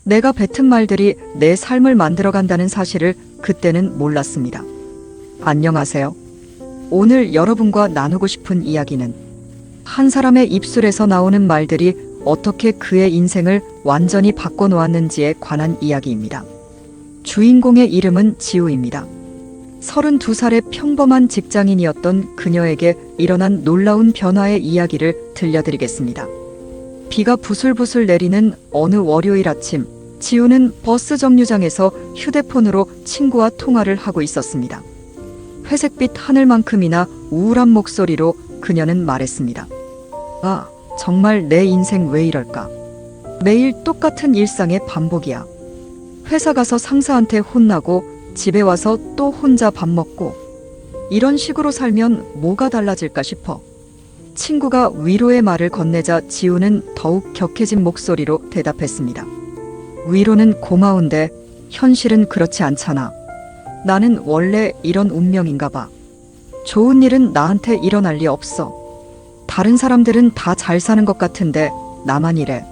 내가 뱉은 말들이 내 삶을 만들어간다는 사실을 그때는 몰랐습니다. 안녕하세요. 오늘 여러분과 나누고 싶은 이야기는 한 사람의 입술에서 나오는 말들이 어떻게 그의 인생을 완전히 바꿔놓았는지에 관한 이야기입니다. 주인공의 이름은 지우입니다. 32살의 평범한 직장인이었던 그녀에게 일어난 놀라운 변화의 이야기를 들려드리겠습니다. 비가 부슬부슬 내리는 어느 월요일 아침, 지우는 버스 정류장에서 휴대폰으로 친구와 통화를 하고 있었습니다. 회색빛 하늘만큼이나 우울한 목소리로 그녀는 말했습니다. 아, 정말 내 인생 왜 이럴까? 매일 똑같은 일상의 반복이야. 회사 가서 상사한테 혼나고 집에 와서 또 혼자 밥 먹고 이런 식으로 살면 뭐가 달라질까 싶어. 친구가 위로의 말을 건네자 지우는 더욱 격해진 목소리로 대답했습니다. 위로는 고마운데 현실은 그렇지 않잖아. 나는 원래 이런 운명인가 봐. 좋은 일은 나한테 일어날 리 없어. 다른 사람들은 다 잘 사는 것 같은데 나만 이래.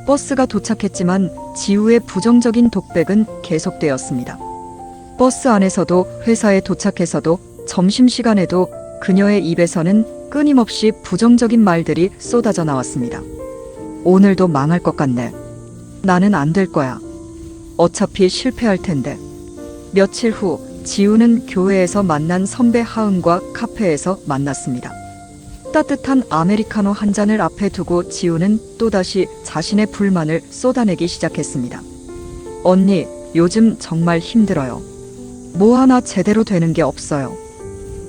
버스가 도착했지만 지우의 부정적인 독백은 계속되었습니다. 버스 안에서도 회사에 도착해서도 점심시간에도 그녀의 입에서는 끊임없이 부정적인 말들이 쏟아져 나왔습니다. 오늘도 망할 것 같네. 나는 안 될 거야. 어차피 실패할 텐데. 며칠 후 지우는 교회에서 만난 선배 하은과 카페에서 만났습니다. 따뜻한 아메리카노 한 잔을 앞에 두고 지우는 또다시 자신의 불만을 쏟아내기 시작했습니다. 언니, 요즘 정말 힘들어요. 뭐 하나 제대로 되는 게 없어요.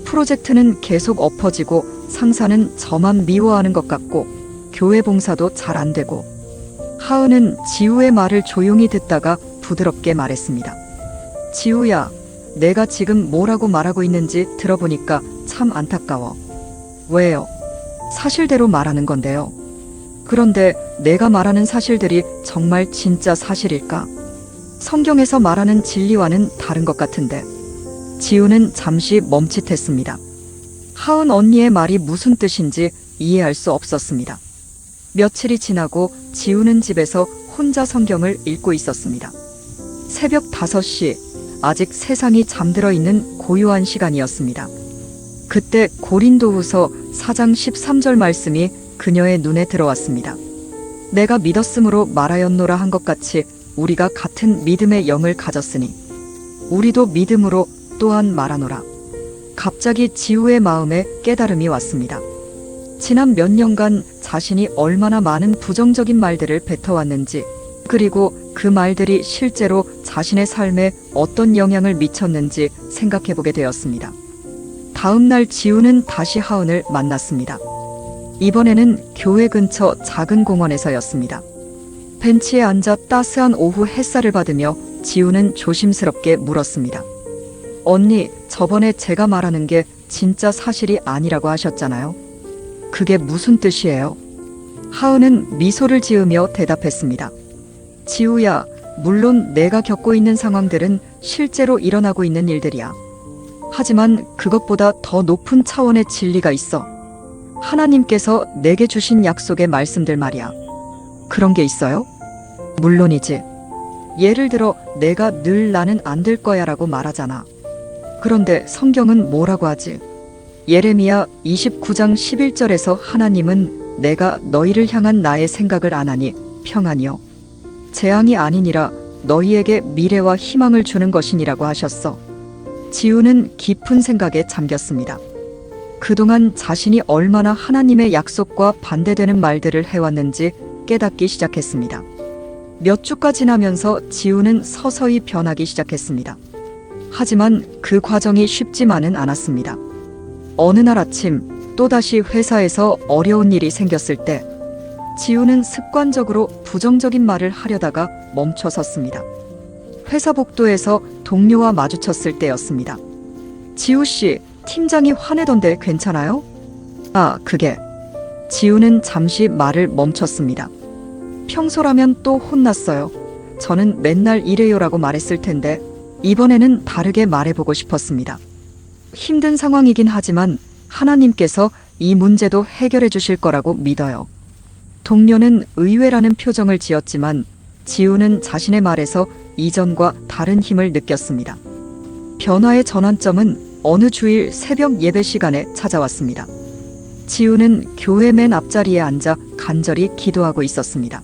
프로젝트는 계속 엎어지고 상사는 저만 미워하는 것 같고 교회 봉사도 잘 안 되고. 하은은 지우의 말을 조용히 듣다가 부드럽게 말했습니다. 지우야, 내가 지금 뭐라고 말하고 있는지 들어보니까 참 안타까워. 왜요? 사실대로 말하는 건데요. 그런데 내가 말하는 사실들이 정말 진짜 사실일까? 성경에서 말하는 진리와는 다른 것 같은데. 지우는 잠시 멈칫했습니다. 하은 언니의 말이 무슨 뜻인지 이해할 수 없었습니다. 며칠이 지나고 지우는 집에서 혼자 성경을 읽고 있었습니다. 새벽 5시, 아직 세상이 잠들어 있는 고요한 시간이었습니다. 그때 고린도후서 4장 13절 말씀이 그녀의 눈에 들어왔습니다. 내가 믿었으므로 말하였노라 한 것 같이 우리가 같은 믿음의 영을 가졌으니 우리도 믿음으로 또한 말하노라. 갑자기 지우의 마음에 깨달음이 왔습니다. 지난 몇 년간 자신이 얼마나 많은 부정적인 말들을 뱉어왔는지, 그리고 그 말들이 실제로 자신의 삶에 어떤 영향을 미쳤는지 생각해보게 되었습니다. 다음 날 지우는 다시 하은을 만났습니다. 이번에는 교회 근처 작은 공원에서였습니다. 벤치에 앉아 따스한 오후 햇살을 받으며 지우는 조심스럽게 물었습니다. 언니, 저번에 제가 말하는 게 진짜 사실이 아니라고 하셨잖아요. 그게 무슨 뜻이에요? 하은은 미소를 지으며 대답했습니다. 지우야, 물론 내가 겪고 있는 상황들은 실제로 일어나고 있는 일들이야. 하지만 그것보다 더 높은 차원의 진리가 있어. 하나님께서 내게 주신 약속의 말씀들 말이야. 그런 게 있어요? 물론이지. 예를 들어 내가 늘 나는 안 될 거야 라고 말하잖아. 그런데 성경은 뭐라고 하지? 예레미야 29장 11절에서 하나님은 내가 너희를 향한 나의 생각을 아나니 평안이요 재앙이 아니니라 너희에게 미래와 희망을 주는 것이니라고 하셨어. 지우는 깊은 생각에 잠겼습니다. 그동안 자신이 얼마나 하나님의 약속과 반대되는 말들을 해왔는지 깨닫기 시작했습니다. 몇 주가 지나면서 지우는 서서히 변하기 시작했습니다. 하지만 그 과정이 쉽지만은 않았습니다. 어느 날 아침 또다시 회사에서 어려운 일이 생겼을 때 지우는 습관적으로 부정적인 말을 하려다가 멈춰섰습니다. 회사 복도에서 동료와 마주쳤을 때였습니다. 지우씨, 팀장이 화내던데 괜찮아요? 아, 그게. 지우는 잠시 말을 멈췄습니다. 평소라면 또 혼났어요. 저는 맨날 이래요라고 말했을 텐데 이번에는 다르게 말해보고 싶었습니다. 힘든 상황이긴 하지만 하나님께서 이 문제도 해결해 주실 거라고 믿어요. 동료는 의외라는 표정을 지었지만 지우는 자신의 말에서 이전과 다른 힘을 느꼈습니다. 변화의 전환점은 어느 주일 새벽 예배 시간에 찾아왔습니다. 지우는 교회 맨 앞자리에 앉아 간절히 기도하고 있었습니다.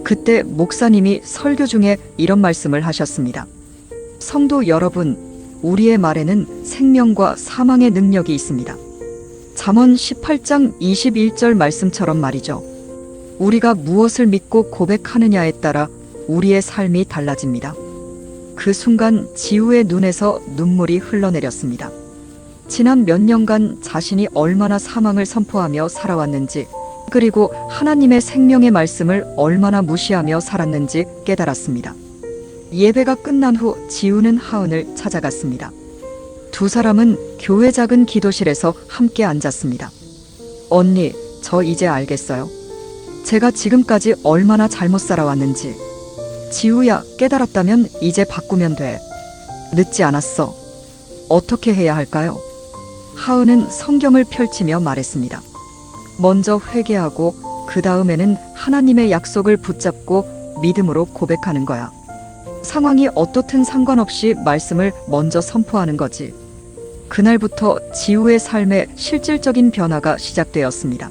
그때 목사님이 설교 중에 이런 말씀을 하셨습니다. 성도 여러분, 우리의 말에는 생명과 사망의 능력이 있습니다. 잠언 18장 21절 말씀처럼 말이죠. 우리가 무엇을 믿고 고백하느냐에 따라 우리의 삶이 달라집니다. 그 순간 지우의 눈에서 눈물이 흘러내렸습니다. 지난 몇 년간 자신이 얼마나 사망을 선포하며 살아왔는지, 그리고 하나님의 생명의 말씀을 얼마나 무시하며 살았는지 깨달았습니다. 예배가 끝난 후 지우는 하은을 찾아갔습니다. 두 사람은 교회 작은 기도실에서 함께 앉았습니다. 언니, 저 이제 알겠어요. 제가 지금까지 얼마나 잘못 살아왔는지. 지우야, 깨달았다면 이제 바꾸면 돼. 늦지 않았어. 어떻게 해야 할까요? 하은은 성경을 펼치며 말했습니다. 먼저 회개하고 그 다음에는 하나님의 약속을 붙잡고 믿음으로 고백하는 거야. 상황이 어떻든 상관없이 말씀을 먼저 선포하는 거지. 그날부터 지우의 삶에 실질적인 변화가 시작되었습니다.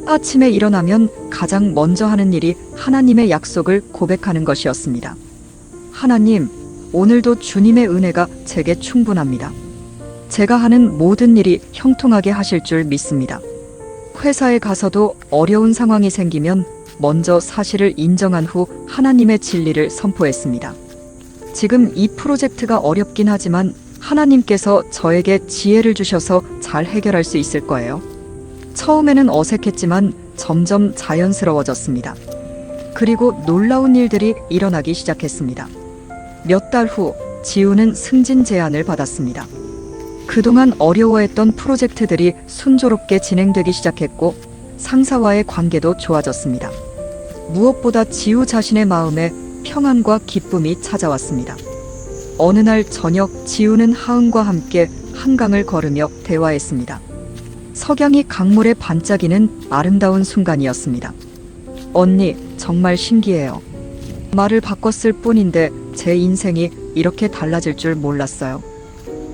아침에 일어나면 가장 먼저 하는 일이 하나님의 약속을 고백하는 것이었습니다. 하나님, 오늘도 주님의 은혜가 제게 충분합니다. 제가 하는 모든 일이 형통하게 하실 줄 믿습니다. 회사에 가서도 어려운 상황이 생기면 먼저 사실을 인정한 후 하나님의 진리를 선포했습니다. 지금 이 프로젝트가 어렵긴 하지만 하나님께서 저에게 지혜를 주셔서 잘 해결할 수 있을 거예요. 처음에는 어색했지만 점점 자연스러워졌습니다. 그리고 놀라운 일들이 일어나기 시작했습니다. 몇 달 후 지우는 승진 제안을 받았습니다. 그동안 어려워했던 프로젝트들이 순조롭게 진행되기 시작했고 상사와의 관계도 좋아졌습니다. 무엇보다 지우 자신의 마음에 평안과 기쁨이 찾아왔습니다. 어느 날 저녁 지우는 하은과 함께 한강을 걸으며 대화했습니다. 석양이 강물에 반짝이는 아름다운 순간이었습니다. 언니, 정말 신기해요. 말을 바꿨을 뿐인데 제 인생이 이렇게 달라질 줄 몰랐어요.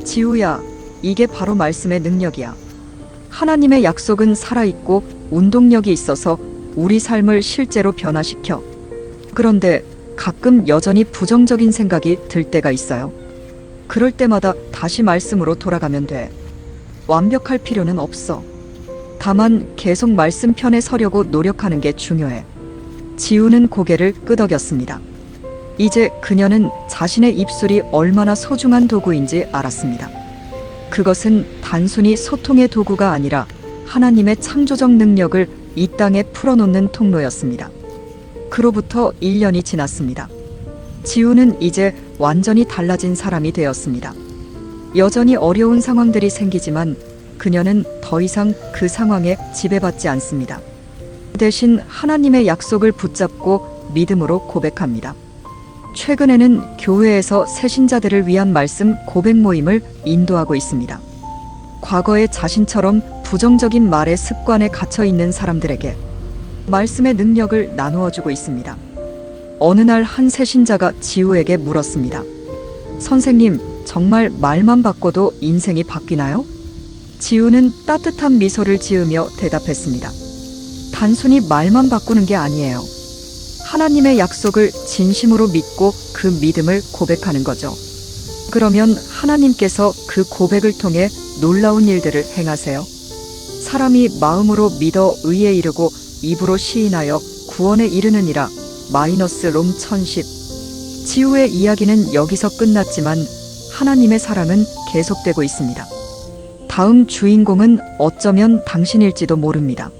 지우야, 이게 바로 말씀의 능력이야. 하나님의 약속은 살아있고 운동력이 있어서 우리 삶을 실제로 변화시켜. 그런데 가끔 여전히 부정적인 생각이 들 때가 있어요. 그럴 때마다 다시 말씀으로 돌아가면 돼. 완벽할 필요는 없어. 다만 계속 말씀 편에 서려고 노력하는 게 중요해. 지우는 고개를 끄덕였습니다. 이제 그녀는 자신의 입술이 얼마나 소중한 도구인지 알았습니다. 그것은 단순히 소통의 도구가 아니라 하나님의 창조적 능력을 이 땅에 풀어놓는 통로였습니다. 그로부터 1년이 지났습니다. 지우는 이제 완전히 달라진 사람이 되었습니다. 여전히 어려운 상황들이 생기지만 그녀는 더 이상 그 상황에 지배받지 않습니다. 대신 하나님의 약속을 붙잡고 믿음으로 고백합니다. 최근에는 교회에서 새신자들을 위한 말씀 고백 모임을 인도하고 있습니다. 과거의 자신처럼 부정적인 말의 습관에 갇혀 있는 사람들에게 말씀의 능력을 나누어주고 있습니다. 어느 날 한 새신자가 지우에게 물었습니다. 선생님, 정말 말만 바꿔도 인생이 바뀌나요? 지우는 따뜻한 미소를 지으며 대답했습니다. 단순히 말만 바꾸는 게 아니에요. 하나님의 약속을 진심으로 믿고 그 믿음을 고백하는 거죠. 그러면 하나님께서 그 고백을 통해 놀라운 일들을 행하세요. 사람이 마음으로 믿어 의에 이르고 입으로 시인하여 구원에 이르느니라. -롬 1010. 지우의 이야기는 여기서 끝났지만 하나님의 사랑은 계속되고 있습니다. 다음 주인공은 어쩌면 당신일지도 모릅니다.